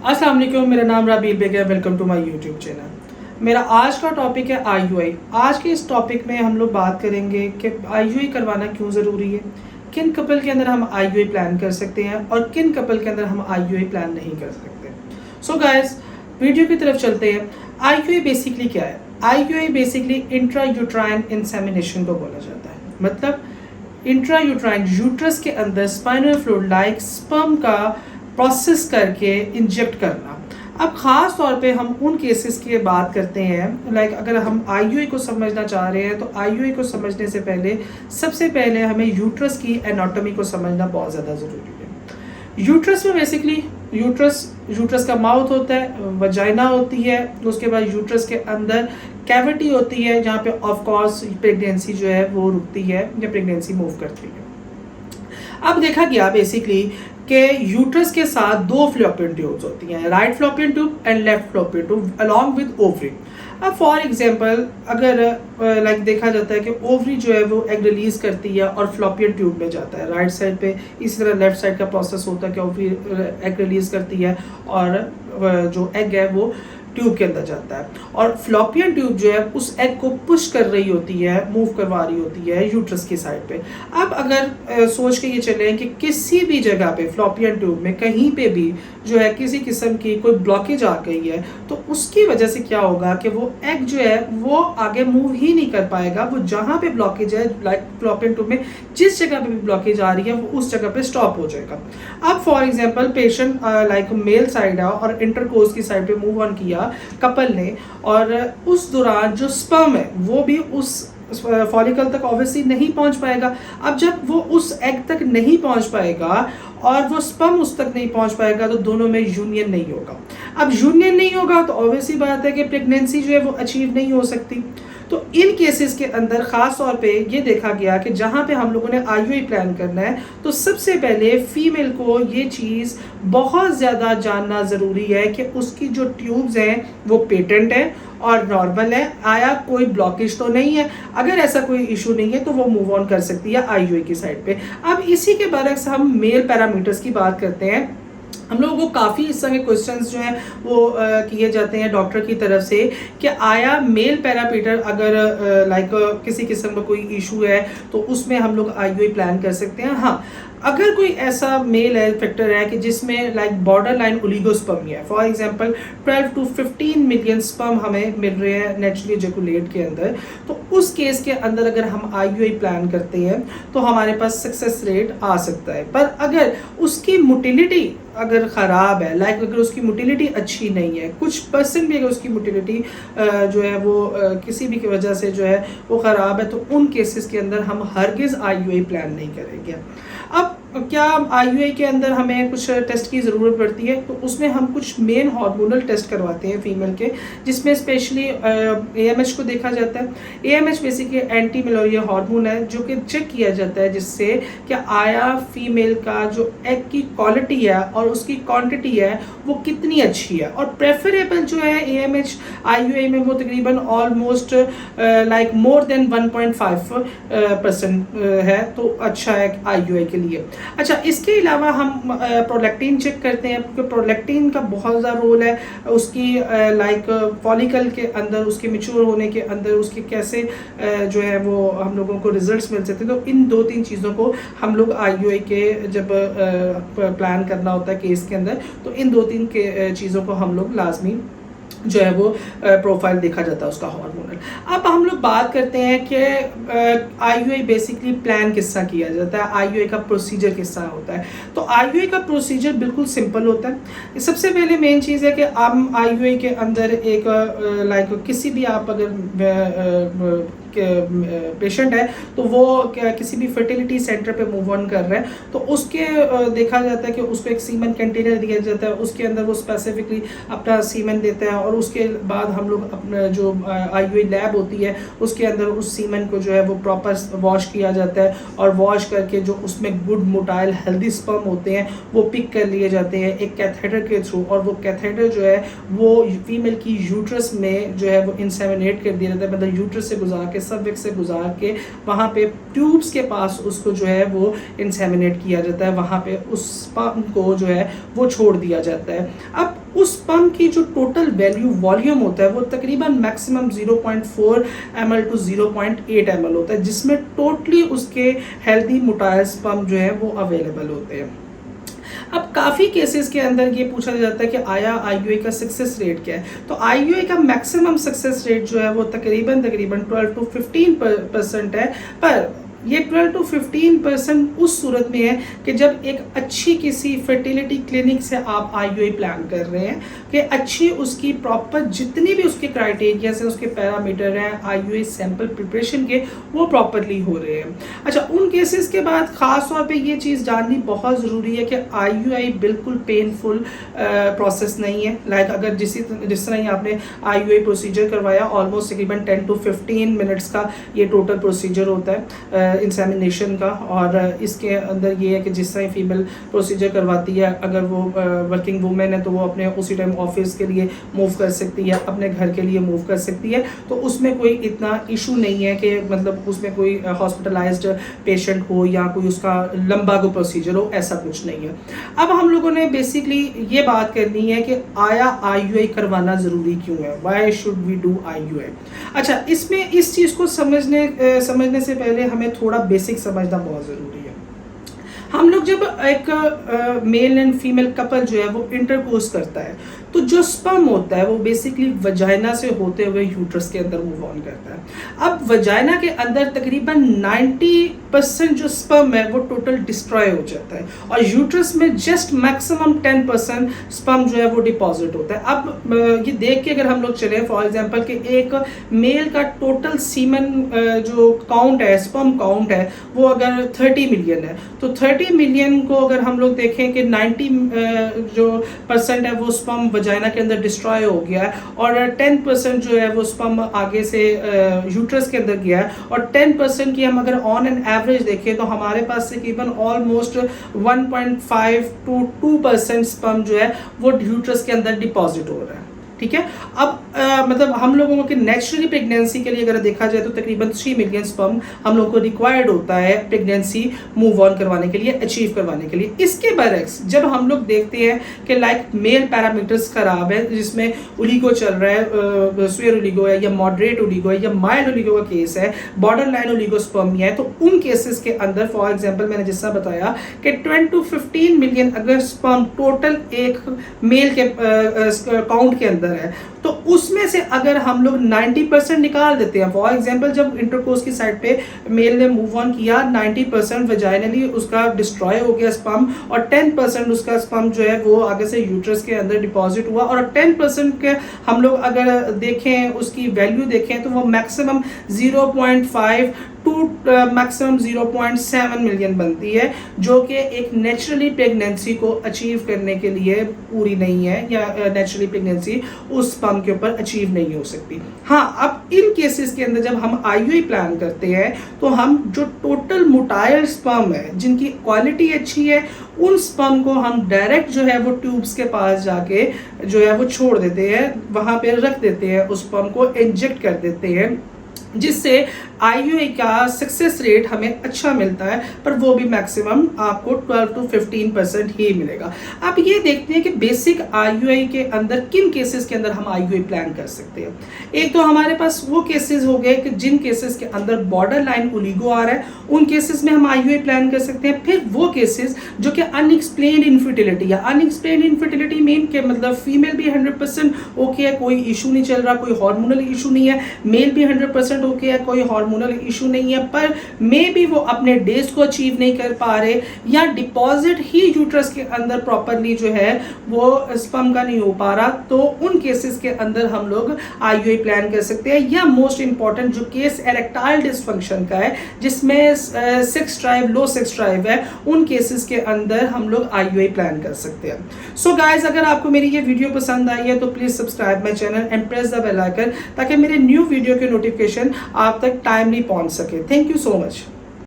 अस्सलाम वालेकुम, मेरा नाम रबील बेग है। Welcome to my YouTube channel. मेरा आज का टॉपिक है आईयूआई। आज के इस टॉपिक में हम लोग बात करेंगे कि आईयूआई करवाना क्यों ज़रूरी है, किन कपल के अंदर हम आईयूआई प्लान कर सकते हैं और किन कपल के अंदर हम आईयूआई प्लान नहीं कर सकते। सो गाइस, वीडियो की तरफ चलते हैं। आईयूआई बेसिकली क्या है? IUI basically intra uterine insemination को बोला जाता है। मतलब इंट्रा यूट्राइन यूट्रस के अंदर स्पाइनल फ्लूइड लाइक स्पर्म का प्रोसेस करके इंजेक्ट करना। अब ख़ास तौर पे हम उन केसेस की बात करते हैं, लाइक अगर हम आईयूआई को समझना चाह रहे हैं तो आईयूआई को समझने से पहले सबसे पहले हमें यूट्रस की एनाटॉमी को समझना बहुत ज़्यादा ज़रूरी है। यूट्रस में बेसिकली यूट्रस का माउथ होता है, वजाइना होती है, उसके बाद यूट्रस के अंदर कैविटी होती है जहाँ पे ऑफ कोर्स प्रेगनेंसी जो है वो रुकती है या प्रेगनेंसी मूव करती है। अब देखा गया बेसिकली कि यूट्रस के साथ दो फ्लोपियन ट्यूब्स होती हैं, right fallopian tube and left fallopian tube along with ovary. अब फॉर एग्जांपल अगर लाइक देखा जाता है कि ओवरी जो है वो एग रिलीज करती है और फ्लोपियन ट्यूब में जाता है राइट साइड पे, इसी तरह लेफ्ट साइड का प्रोसेस होता है कि ओवरी एग रिलीज करती है और जो एग है वो ट्यूब के अंदर जाता है और फ्लोपियन ट्यूब जो है उस एग को पुश कर रही होती है, मूव करवा रही होती है यूट्रस की साइड पे। अब अगर सोच के ये चलें कि किसी भी जगह पे फ्लोपियन ट्यूब में कहीं पे भी जो है किसी किस्म की कोई ब्लॉकेज आ गई है तो उसकी वजह से क्या होगा कि वो एग जो है वो आगे मूव ही नहीं कर पाएगा। वो जहाँ पे ब्लॉकेज है, लाइक फ्लोपियन ट्यूब में जिस जगह पे भी ब्लॉकेज आ रही है वो उस जगह पे स्टॉप हो जाएगा। अब for example patient like male side है और इंटरकोर्स की साइड पे मूव ऑन किया कपल ने, और उस दौरान जो स्पर्म है वो भी उस फॉलिकल तक ऑब्वियसली नहीं पहुंच पाएगा। अब जब वो उस एग तक नहीं पहुंच पाएगा और वो स्पर्म उस तक नहीं पहुंच पाएगा तो दोनों में यूनियन नहीं होगा। अब यूनियन नहीं होगा तो ऑब्वियसली बात है कि प्रेगनेंसी जो है वो अचीव नहीं हो सकती। तो इन केसेस के अंदर ख़ास तौर पे ये देखा गया कि जहाँ पे हम लोगों ने आईयूआई प्लान करना है तो सबसे पहले फीमेल को ये चीज़ बहुत ज़्यादा जानना ज़रूरी है कि उसकी जो ट्यूब्स हैं वो पेटेंट है और नॉर्मल है, आया कोई ब्लॉकेज तो नहीं है। अगर ऐसा कोई इशू नहीं है तो वो मूव ऑन कर सकती है आईयूआई की साइड पे। अब इसी के बरक्स हम मेल पैरामीटर्स की बात करते हैं। हम लोगों को काफ़ी इस तरह के क्वेश्चंस जो हैं वो किए जाते हैं डॉक्टर की तरफ से कि आया मेल पैरामीटर अगर लाइक किसी किस्म का कोई इशू है तो उसमें हम लोग आईयूआई प्लान कर सकते हैं। हाँ, अगर कोई ऐसा मेल है फैक्टर है कि जिसमें लाइक बॉर्डर लाइन ओलिगोस्पर्मिया है, for example 12 to 15 million sperm हमें मिल रहे हैं नेचुरली एजैकुलेट के अंदर, तो उस केस के अंदर अगर हम आईयूआई प्लान करते हैं तो हमारे पास सक्सेस रेट आ सकता है। पर अगर उसकी मोटिलिटी अगर ख़राब है, लाइक अगर उसकी मोटिलिटी अच्छी नहीं है, कुछ परसेंट भी अगर उसकी मोटिलिटी जो है वो किसी भी की वजह से जो है वो ख़राब है तो उन केसेस के अंदर हम हरगिज़ आईयूआई प्लान नहीं करेंगे। अब क्या आईयूआई के अंदर हमें कुछ टेस्ट की ज़रूरत पड़ती है तो उसमें हम कुछ मेन हार्मोनल टेस्ट करवाते हैं फीमेल के, जिसमें स्पेशली एएमएच को देखा जाता है। AMH basically anti malaria hormone है जो कि चेक किया जाता है जिससे कि आया फीमेल का जो एग की क्वालिटी है और उसकी क्वांटिटी है वो कितनी अच्छी है। और प्रेफरेबल जो है एएमएच आईयूआई में वो तकरीबन ऑलमोस्ट लाइक मोर देन 1.5% है, तो अच्छा है आईयूआई के लिए। अच्छा, इसके अलावा हम प्रोलैक्टिन चेक करते हैं क्योंकि प्रोलैक्टिन का बहुत ज़्यादा रोल है उसकी लाइक फॉलिकल के अंदर, उसके मैच्योर होने के अंदर, उसके कैसे जो है वो हम लोगों को रिजल्ट्स मिल सकते हैं। तो इन 2-3 चीज़ों को हम लोग आईयूआई के जब प्लान करना होता है केस के अंदर तो इन 2-3 चीज़ों को हम लोग लाजमी जो है वो प्रोफाइल देखा जाता है उसका हार्मोनल। अब हम लोग बात करते हैं कि आईयूआई बेसिकली प्लान किस तरह किया जाता है, आईयूआई का प्रोसीजर किस तरह होता है। तो आईयूआई का प्रोसीजर बिल्कुल सिंपल होता है। सबसे पहले मेन चीज़ है कि हम आईयूआई के अंदर एक लाइक किसी भी आप अगर पेशेंट है तो वो किसी भी फर्टिलिटी सेंटर पे मूव ऑन कर रहा है तो उसके देखा जाता है कि उसको एक सीमन कंटेनर दिया जाता है, उसके अंदर वो स्पेसिफिकली अपना सीमन देता है और उसके बाद हम लोग अपना जो आईयूआई लैब होती है उसके अंदर उस सीमन को जो है वो प्रॉपर वॉश किया जाता है और वॉश करके जो उसमें गुड मोटाइल हेल्दी स्पर्म होते हैं वो पिक कर लिए जाते हैं एक कैथेटर के थ्रू, और वो कैथेटर जो है वो फीमेल की यूट्रस में जो है वो इंसेमिनेट कर दिया जाता है, मतलब यूट्रस से गुजार के सर्विक्स से गुजार के वहाँ पे ट्यूब्स के पास उसको जो है वो इंसेमिनेट किया जाता है, वहाँ पे उस स्पर्म को जो है वो छोड़ दिया जाता है। अब उस स्पर्म की जो टोटल वॉल्यूम होता है वो तकरीबन मैक्सिमम 0.4 ml टू 0.8 ml होता है, जिसमें टोटली उसके हेल्दी मोटाइल स्पर्म जो है वो अवेलेबल होते हैं। अब काफ़ी केसेस के अंदर ये पूछा जाता है कि आया आईयूआई का सक्सेस रेट क्या है। तो आईयूआई का मैक्सिमम सक्सेस रेट जो है वो तकरीबन 12 to 15% है, पर ये 12 to 15% उस सूरत में है कि जब एक अच्छी किसी फर्टिलिटी क्लिनिक से आप आईयूआई प्लान कर रहे हैं कि अच्छी उसकी प्रॉपर जितनी भी उसके क्राइटेरिया से उसके पैरामीटर हैं आईयूआई सैंपल प्रिपरेशन के वो प्रॉपरली हो रहे हैं। अच्छा, उन केसेस के बाद ख़ास तौर पे ये चीज़ जाननी बहुत ज़रूरी है कि आईयूआई बिल्कुल पेनफुल प्रोसेस नहीं है। लाइक अगर जिस तरह ही आपने आईयूआई प्रोसीजर करवाया, ऑलमोस्ट तकरीबन 10 to 15 मिनट्स का ये टोटल प्रोसीजर होता है इंसेमिनेशन का। और इसके अंदर ये है कि जिस तरह फीमेल प्रोसीजर करवाती है, अगर वो वर्किंग वूमेन है तो वो अपने उसी टाइम ऑफिस के लिए मूव कर सकती है, अपने घर के लिए मूव कर सकती है, तो उसमें कोई इतना इशू नहीं है कि मतलब उसमें कोई हॉस्पिटलाइज्ड पेशेंट हो या कोई उसका लंबा कोई प्रोसीजर हो, ऐसा कुछ नहीं है। अब हम लोगों ने बेसिकली ये बात करनी है कि आया आईयूआई करवाना ज़रूरी क्यों है, why should we do IUI. अच्छा, इसमें इस चीज़ को समझने से पहले हमें थोड़ा बेसिक समझना बहुत ज़रूरी है। हम लोग जब एक मेल एंड फीमेल कपल जो है वो इंटरकोर्स करता है तो जो स्पर्म होता है वो बेसिकली वजाइना से होते हुए यूट्रस के अंदर मूव ऑन करता है। अब वजाइना के अंदर तकरीबन 90% जो स्पर्म है वो टोटल डिस्ट्रॉय हो जाता है और यूट्रस में जस्ट मैक्सिमम 10% स्पर्म जो है वो डिपॉजिट होता है। अब ये देख के अगर हम लोग चलें फॉर एग्जांपल कि एक मेल का टोटल सीमन जो काउंट है, स्पर्म काउंट है, वो अगर 30 मिलियन है तो 30 मिलियन को अगर हम लोग देखें कि 90 जो परसेंट है वो स्पर्म वजाइना के अंदर डिस्ट्रॉय हो गया है और 10% जो है वो स्पर्म आगे से यूट्रस के अंदर गया है और 10% की हम अगर ऑन एन एवरेज देखें तो हमारे पास तकरीबन ऑलमोस्ट 1.5 to 2% स्पर्म जो है वो यूट्रस के अंदर डिपॉजिट हो रहा है। ठीक है, अब मतलब हम लोगों के नेचुरली प्रेगनेंसी के लिए अगर देखा जाए तो तकरीबन 3 मिलियन स्पर्म हम लोगों को रिक्वायर्ड होता है प्रेगनेंसी मूव ऑन करवाने के लिए, अचीव करवाने के लिए। इसके बरक्स जब हम लोग देखते हैं कि लाइक मेल पैरामीटर्स खराब है, जिसमें ओलिगो चल रहा है, स्वेयर ओलिगो है या मॉडरेट ओलिगो है या माइल्ड ओलिगो का केस है, बॉर्डर लाइन ओलिगोस्पर्मिया है, तो उन केसेस के अंदर फॉर एग्जाम्पल मैंने जिस तरह बताया कि 10 to 15 मिलियन अगर स्पर्म टोटल एक मेल के काउंट के अंदर है तो उसमें से अगर हम लोग 90% निकाल देते हैं, फॉर एग्जांपल जब इंटरकोर्स की साइड पे मेल ने मूव ऑन किया 90% वजाइनली उसका डिस्ट्रॉय हो गया स्पर्म और 10% उसका स्पर्म जो है वो आगे से यूट्रस के अंदर डिपॉजिट हुआ और 10% के हम लोग अगर देखें उसकी वैल्यू देखें तो वो मैक्सिमम 0.5 टू मैक्सिमम 0.7 मिलियन बनती है, जो कि एक नेचुरली प्रेगनेंसी को अचीव करने के लिए पूरी नहीं है या नेचुरली प्रेगनेंसी उस स्पर्म के ऊपर अचीव नहीं हो सकती। हाँ, अब इन केसेस के अंदर जब हम आईयूआई प्लान करते हैं तो हम जो टोटल मोटाइल स्पर्म है जिनकी क्वालिटी अच्छी है उन स्पर्म को हम डायरेक्ट जो है वो ट्यूब्स के पास जाके जो है वो छोड़ देते हैं, वहाँ पे रख देते हैं, उस स्पर्म को इंजेक्ट कर देते हैं, जिससे आईयूआई का सक्सेस रेट हमें अच्छा मिलता है, पर वो भी मैक्सिमम आपको 12 to 15% ही मिलेगा। अब ये देखते हैं कि बेसिक आईयूआई के अंदर किन केसेस के अंदर हम आईयूआई प्लान कर सकते हैं। एक तो हमारे पास वो केसेस हो गए कि जिन केसेस के अंदर बॉर्डर लाइन ओलिगो आ रहा है, उन केसेस में हम आईयूआई प्लान कर सकते हैं। फिर वो केसेस जो कि अनएक्सप्लेन्ड इनफर्टिलिटी या अनएक्सप्लेन्ड इनफर्टिलिटी मीन के मतलब फीमेल भी 100% ओके है, कोई इशू नहीं चल रहा, कोई हार्मोनल इशू नहीं है, मेल भी 100% ओके है, कोई हार्मोनल इशू नहीं है, पर मे भी वो अपने डेज को अचीव नहीं कर पा रहे या डिपॉजिट ही यूट्रस के अंदर प्रॉपरली जो है वो स्पर्म का नहीं हो पा रहा, तो उन केसेस के अंदर हम लोग आईयूआई प्लान कर सकते हैं। या मोस्ट इंपॉर्टेंट जो केस इरेक्टाइल डिसफंक्शन का है जिसमें सेक्स ड्राइव, लो सेक्स ड्राइव है, उन केसेस के अंदर हम लोग आईयूआई प्लान कर सकते हैं। सो गाइज, अगर आपको मेरी ये वीडियो पसंद आई है तो please subscribe my channel and press the bell icon ताकि मेरे न्यू वीडियो के नोटिफिकेशन आप तक टाइमली पहुंच सके। Thank you so much.